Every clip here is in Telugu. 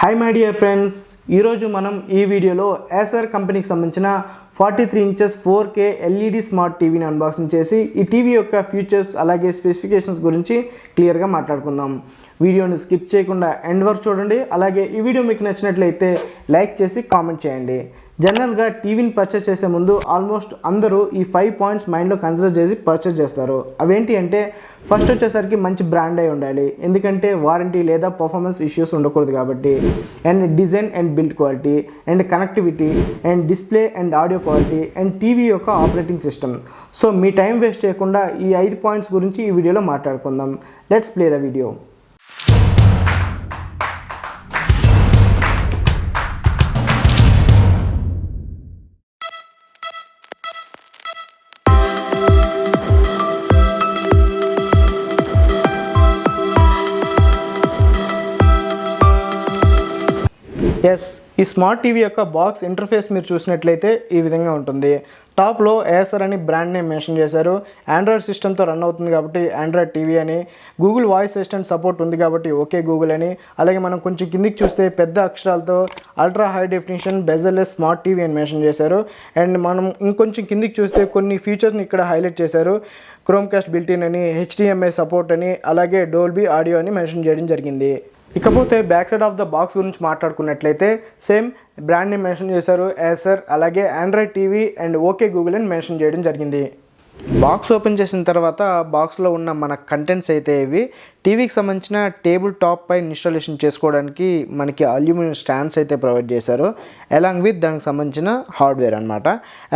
హాయ్ మై డియర్ ఫ్రెండ్స్, ఈరోజు మనం ఈ వీడియోలో ఏసర్ కంపెనీకి సంబంధించిన 43 ఇంచెస్ 4K ఎల్ఈడి స్మార్ట్ టీవీని అన్బాక్సింగ్ చేసి ఈ టీవీ యొక్క ఫీచర్స్ అలాగే స్పెసిఫికేషన్స్ గురించి క్లియర్గా మాట్లాడుకుందాం. వీడియోని స్కిప్ చేయకుండా ఎండ్ వరకు చూడండి. అలాగే ఈ వీడియో మీకు నచ్చినట్లయితే లైక్ చేసి కామెంట్ చేయండి. జనరల్గా టీవీని పర్చేస్ చేసే ముందు ఆల్మోస్ట్ అందరూ ఈ 5 పాయింట్స్ మైండ్లో కన్సిడర్ చేసి పర్చేస్ చేస్తారు. అవేంటి అంటే ఫస్ట్ వచ్చేసరికి మంచి బ్రాండ్ అయి ఉండాలి, ఎందుకంటే వారంటీ లేదా పర్ఫార్మెన్స్ ఇష్యూస్ ఉండకూడదు కాబట్టి. And design and build quality and connectivity and display and audio quality and TV యొక్క ఆపరేటింగ్ సిస్టమ్. సో మీ టైం వేస్ట్ చేయకుండా ఈ 5 పాయింట్స్ గురించి ఈ వీడియోలో మాట్లాడుకుందాం. Let's play the video. Yes, ఈ స్మార్ట్ టీవీ యొక్క బాక్స్ ఇంటర్ఫేస్ మీరు చూసినట్లయితే ఈ విధంగా ఉంటుంది. టాప్లో ఏసర్ అని బ్రాండ్ నేమ్ మెన్షన్ చేశారు. ఆండ్రాయిడ్ సిస్టమ్తో రన్ అవుతుంది కాబట్టి ఆండ్రాయిడ్ టీవీ అని, గూగుల్ వాయిస్ అసిస్టెంట్ సపోర్ట్ ఉంది కాబట్టి ఓకే గూగుల్ అని, అలాగే మనం కొంచెం కిందికి చూస్తే పెద్ద అక్షరాలతో ultra high definition bezel-less smart TV అని మెన్షన్ చేశారు. అండ్ మనం ఇంకొంచెం కిందికి చూస్తే కొన్ని ఫీచర్స్ని ఇక్కడ హైలైట్ చేశారు. క్రోమ్కాస్ట్ బిల్టిన్ అని, హెచ్డిఎంఐ సపోర్ట్ అని, అలాగే డోల్బీ ఆడియో అని మెన్షన్ చేయడం జరిగింది. ఇకపోతే back side of the box గురించి మాట్లాడుకున్నట్లయితే సేమ్ బ్రాండ్ నేమ్ మెన్షన్ చేశారు ఏసర్, అలాగే Android TV and okay Google అని మెన్షన్ చేయడం జరిగింది. బాక్స్ ఓపెన్ చేసిన తర్వాత బాక్స్లో ఉన్న మన కంటెంట్స్ అయితే ఇవి. టీవీకి సంబంధించిన టేబుల్ టాప్ పై ఇన్స్టాలేషన్ చేసుకోవడానికి మనకి అల్యూమినియం స్టాండ్స్ అయితే ప్రొవైడ్ చేశారు, అలాంగ్ విత్ దానికి సంబంధించిన హార్డ్వేర్ అనమాట.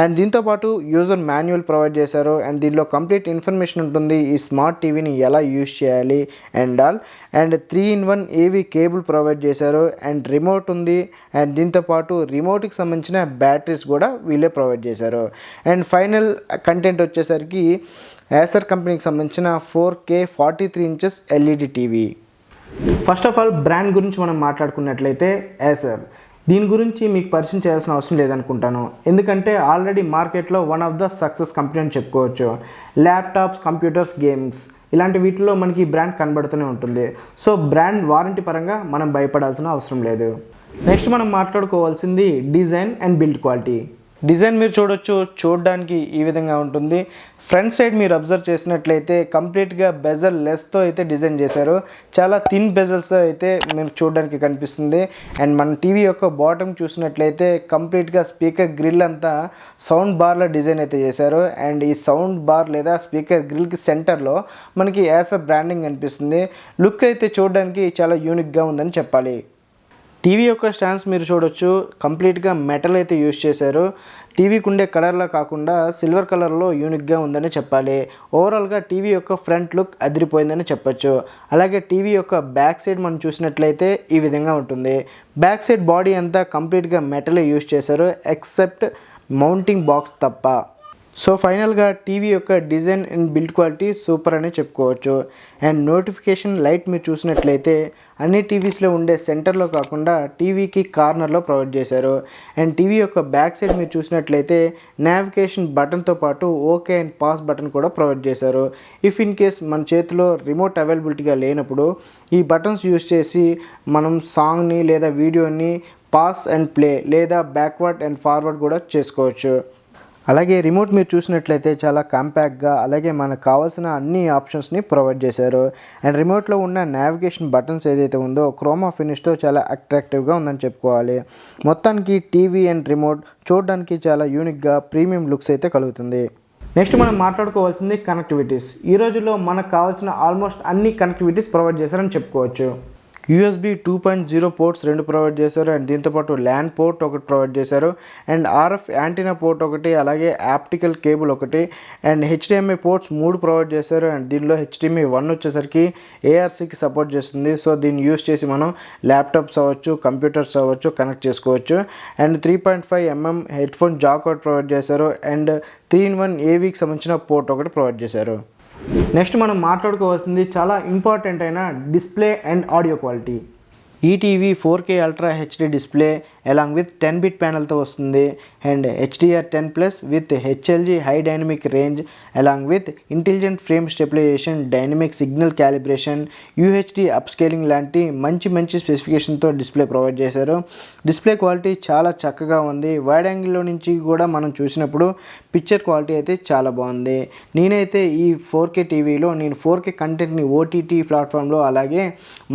అండ్ దీంతోపాటు యూజర్ మాన్యువల్ ప్రొవైడ్ చేశారు. అండ్ దీనిలో కంప్లీట్ ఇన్ఫర్మేషన్ ఉంటుంది, ఈ స్మార్ట్ టీవీని ఎలా యూజ్ చేయాలి అండ్ ఆల్. అండ్ 3-in-1 ఏవీ కేబుల్ ప్రొవైడ్ చేశారు. అండ్ రిమోట్ ఉంది. అండ్ దీంతోపాటు రిమోట్కి సంబంధించిన బ్యాటరీస్ కూడా వీళ్ళే ప్రొవైడ్ చేశారు. అండ్ ఫైనల్ కంటెంట్ వచ్చేసరికి ఏసర్ కంపెనీకి సంబంధించిన 4K 43 inches LED TV. First of all brand గురించి మనం మాట్లాడుకున్నట్లయితే ఏసర్, దీని గురించి మీకు పరిచయం చేయాల్సిన అవసరం లేదనుకుంటాను, ఎందుకంటే ఆల్రెడీ మార్కెట్లో one of the success company అని చెప్పుకోవచ్చు. ల్యాప్టాప్స్, కంప్యూటర్స్, గేమ్స్ ఇలాంటి వీటిలో మనకి ఈ బ్రాండ్ కనబడుతూనే ఉంటుంది. సో బ్రాండ్ వారంటీ పరంగా మనం భయపడాల్సిన అవసరం లేదు. నెక్స్ట్ మనం మాట్లాడుకోవాల్సింది design and build quality. Design మీరు చూడడానికి ఈ విధంగా ఉంటుంది. ఫ్రంట్ సైడ్ మీరు అబ్జర్వ్ చేసినట్లయితే కంప్లీట్గా బెజల్ లెస్తో అయితే డిజైన్ చేశారు. చాలా థిన్ బెజల్స్తో అయితే మీకు చూడడానికి కనిపిస్తుంది. అండ్ మన టీవీ యొక్క బాటమ్ చూసినట్లయితే కంప్లీట్గా స్పీకర్ గ్రిల్ అంతా సౌండ్ బార్లో డిజైన్ అయితే చేశారు. అండ్ ఈ సౌండ్ బార్ లేదా స్పీకర్ గ్రిల్కి సెంటర్లో మనకి ఏసర్ బ్రాండింగ్ కనిపిస్తుంది. లుక్ అయితే చూడడానికి చాలా యూనిక్గా ఉందని చెప్పాలి. టీవీ యొక్క స్టాండ్స్ మీరు చూడొచ్చు, కంప్లీట్గా మెటల్ అయితే యూజ్ చేశారు. టీవీకి ఉండే కలర్లో కాకుండా సిల్వర్ కలర్లో యూనిక్గా ఉందని చెప్పాలి. ఓవరాల్గా టీవీ యొక్క ఫ్రంట్ లుక్ అదిరిపోయిందని చెప్పొచ్చు. అలాగే టీవీ యొక్క బ్యాక్ సైడ్ మనం చూసినట్లయితే ఈ విధంగా ఉంటుంది. బ్యాక్ సైడ్ బాడీ అంతా కంప్లీట్గా మెటలే యూజ్ చేశారు, ఎక్సెప్ట్ మౌంటింగ్ బాక్స్ తప్ప. సో ఫైనల్గా టీవీ యొక్క design and build quality super అని చెప్పుకోవచ్చు. అండ్ నోటిఫికేషన్ లైట్ మీరు చూసినట్లయితే అన్ని టీవీస్లో ఉండే సెంటర్లో కాకుండా టీవీకి కార్నర్లో ప్రొవైడ్ చేశారు. అండ్ టీవీ యొక్క బ్యాక్ సైడ్ మీరు చూసినట్లయితే నావిగేషన్ బటన్తో పాటు ఓకే అండ్ పాస్ బటన్ కూడా ప్రొవైడ్ చేశారు. ఇఫ్ ఇన్ కేస్ మన చేతిలో రిమోట్ అవైలబిలిటీగా లేనప్పుడు ఈ బటన్స్ యూజ్ చేసి మనం సాంగ్ని లేదా వీడియోని పాస్ అండ్ ప్లే లేదా బ్యాక్వర్డ్ అండ్ ఫార్వర్డ్ కూడా చేసుకోవచ్చు. అలాగే రిమోట్ మీరు చూసినట్లయితే చాలా కాంపాక్ట్గా, అలాగే మనకు కావాల్సిన అన్ని ఆప్షన్స్ని ప్రొవైడ్ చేశారు. అండ్ రిమోట్లో ఉన్న నావిగేషన్ బటన్స్ ఏదైతే ఉందో క్రోమా ఫినిష్తో చాలా అట్రాక్టివ్గా ఉందని చెప్పుకోవాలి. మొత్తానికి టీవీ అండ్ రిమోట్ చూడడానికి చాలా యూనిక్గా ప్రీమియం లుక్స్ అయితే కలుగుతుంది. నెక్స్ట్ మనం మాట్లాడుకోవాల్సింది కనెక్టివిటీస్. ఈ రోజుల్లో మనకు కావాల్సిన ఆల్మోస్ట్ అన్ని కనెక్టివిటీస్ ప్రొవైడ్ చేశారని చెప్పుకోవచ్చు. USB 2.0 పోర్ట్స్ 2 ప్రొవైడ్ చేశారు. అండ్ దీంతోపాటు ల్యాన్ పోర్ట్ ఒకటి ప్రొవైడ్ చేశారు. అండ్ RF యాంటీనా పోర్ట్ ఒకటి, అలాగే ఆప్టికల్ కేబుల్ ఒకటి, అండ్ HDMI పోర్ట్స్ 3 ప్రొవైడ్ చేశారు. అండ్ దీనిలో HDMI 1 వచ్చేసరికి ARCకి సపోర్ట్ చేస్తుంది. సో దీన్ని యూజ్ చేసి మనం ల్యాప్టాప్స్ అవ్వచ్చు, కంప్యూటర్స్ అవ్వచ్చు కనెక్ట్ చేసుకోవచ్చు. అండ్ 3.5mm హెడ్ఫోన్ జాక్ ఒకటి ప్రొవైడ్ చేశారు. అండ్ 3-in-1 ఏవీకి సంబంధించిన పోర్ట్ ఒకటి ప్రొవైడ్ చేశారు. నెక్స్ట్ మనం మాట్లాడుకోవాల్సింది చాలా ఇంపార్టెంట్ అయిన డిస్ప్లే అండ్ ఆడియో క్వాలిటీ. ఈ TV 4K ultra HD display along with 10-bit ప్యానల్తో వస్తుంది and HDR10+ with HLG high dynamic range along with intelligent frame stabilisation, dynamic signal calibration, UHD upscaling లాంటి మంచి స్పెసిఫికేషన్తో డిస్ప్లే ప్రొవైడ్ చేశారు. డిస్ప్లే క్వాలిటీ చాలా చక్కగా ఉంది. వైడ్ యాంగిల్లో నుంచి కూడా మనం చూసినప్పుడు పిక్చర్ క్వాలిటీ అయితే చాలా బాగుంది. నేనైతే ఈ 4K టీవీలో 4K కంటెంట్ని OTT ప్లాట్ఫామ్లో అలాగే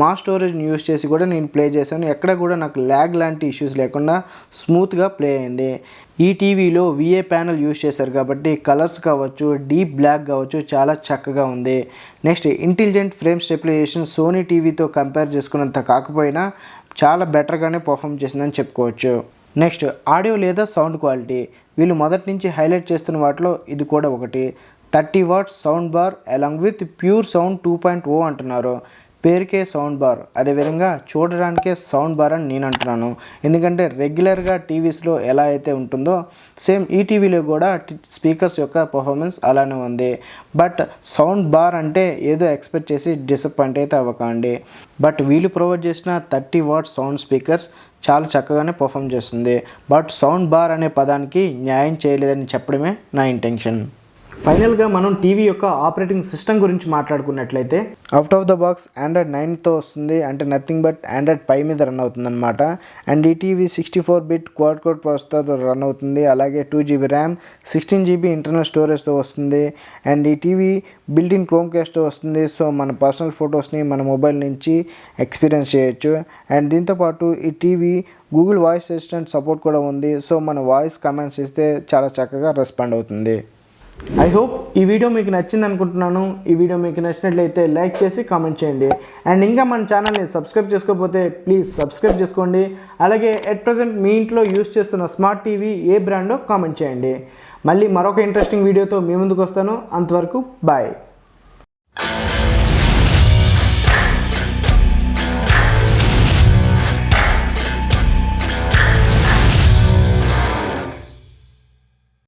మా స్టోరేజ్ని యూస్ చేసి కూడా నేను ప్లే చేశాను. ఎక్కడ కూడా నాకు ల్యాగ్ లాంటి ఇష్యూస్ లేకుండా స్మూత్గా ప్లే అయింది. ఈ టీవీలో VA ప్యానల్ యూస్ చేశారు కాబట్టి కలర్స్ కావచ్చు, డీప్ బ్లాక్ కావచ్చు చాలా చక్కగా ఉంది. Next intelligent frame stabilization Sony టీవీతో కంపేర్ చేసుకున్నంత కాకపోయినా చాలా బెటర్గానే పర్ఫామ్ చేసిందని చెప్పుకోవచ్చు. నెక్స్ట్ ఆడియో లేదా సౌండ్ క్వాలిటీ. వీళ్ళు మొదటి నుంచి హైలైట్ చేస్తున్న వాటిలో ఇది కూడా ఒకటి. 30W sound bar along with pure sound 2.0 అంటున్నారు. పేరుకే సౌండ్ బార్, అదేవిధంగా చూడడానికే సౌండ్ బార్ అని నేను అంటున్నాను. ఎందుకంటే రెగ్యులర్గా టీవీస్లో ఎలా అయితే ఉంటుందో సేమ్ ఈ టీవీలో కూడా స్పీకర్స్ యొక్క పర్ఫార్మెన్స్ అలానే ఉంది. బట్ సౌండ్ బార్ అంటే ఏదో ఎక్స్పెక్ట్ చేసి డిసప్పాయింట్ అయితే అవ్వకండి. బట్ వీళ్ళు ప్రొవైడ్ చేసిన 30W సౌండ్ స్పీకర్స్ చాలా చక్కగానే పర్ఫామ్ చేస్తుంది. బట్ సౌండ్ బార్ అనే పదానికి న్యాయం చేయలేదని చెప్పడమే నా ఇంటెన్షన్. ఫైనల్గా మనం టీవీ యొక్క ఆపరేటింగ్ సిస్టమ్ గురించి మాట్లాడుకున్నట్లయితే out of the box Android 9తో వస్తుంది. అంటే నథింగ్ బట్ Android Pie మీద రన్ అవుతుంది అనమాట. అండ్ ఈ టీవీ 64-bit క్వాడ్ కోర్ ప్రాసెసర్తో రన్ అవుతుంది. అలాగే 2GB ర్యామ్, 16GB ఇంటర్నల్ స్టోరేజ్తో వస్తుంది. అండ్ ఈ టీవీ బిల్ట్-ఇన్ క్రోమ్కాస్ట్తో వస్తుంది. సో మన పర్సనల్ ఫొటోస్ని మన మొబైల్ నుంచి ఎక్స్పీరియన్స్ చేయొచ్చు. అండ్ దీంతోపాటు ఈ TV Google voice assistant support కూడా ఉంది. సో మన వాయిస్ కమాండ్స్ ఇస్తే చాలా చక్కగా రెస్పాండ్ అవుతుంది. ఐ హోప్ ఈ వీడియో మీకు నచ్చింది అనుకుంటున్నాను. ఈ వీడియో మీకు నచ్చినట్లయితే లైక్ చేసి కామెంట్ చేయండి. అండ్ ఇంకా మన ఛానల్ని సబ్స్క్రైబ్ చేసుకోకపోతే ప్లీజ్ సబ్స్క్రైబ్ చేసుకోండి. అలాగే ఎట్ ప్రజెంట్ మీ ఇంట్లో యూస్ చేస్తున్న స్మార్ట్ టీవీ ఏ బ్రాండో కామెంట్ చేయండి. మళ్ళీ మరొక ఇంట్రెస్టింగ్ వీడియోతో మీ ముందుకు వస్తాను. అంతవరకు బాయ్.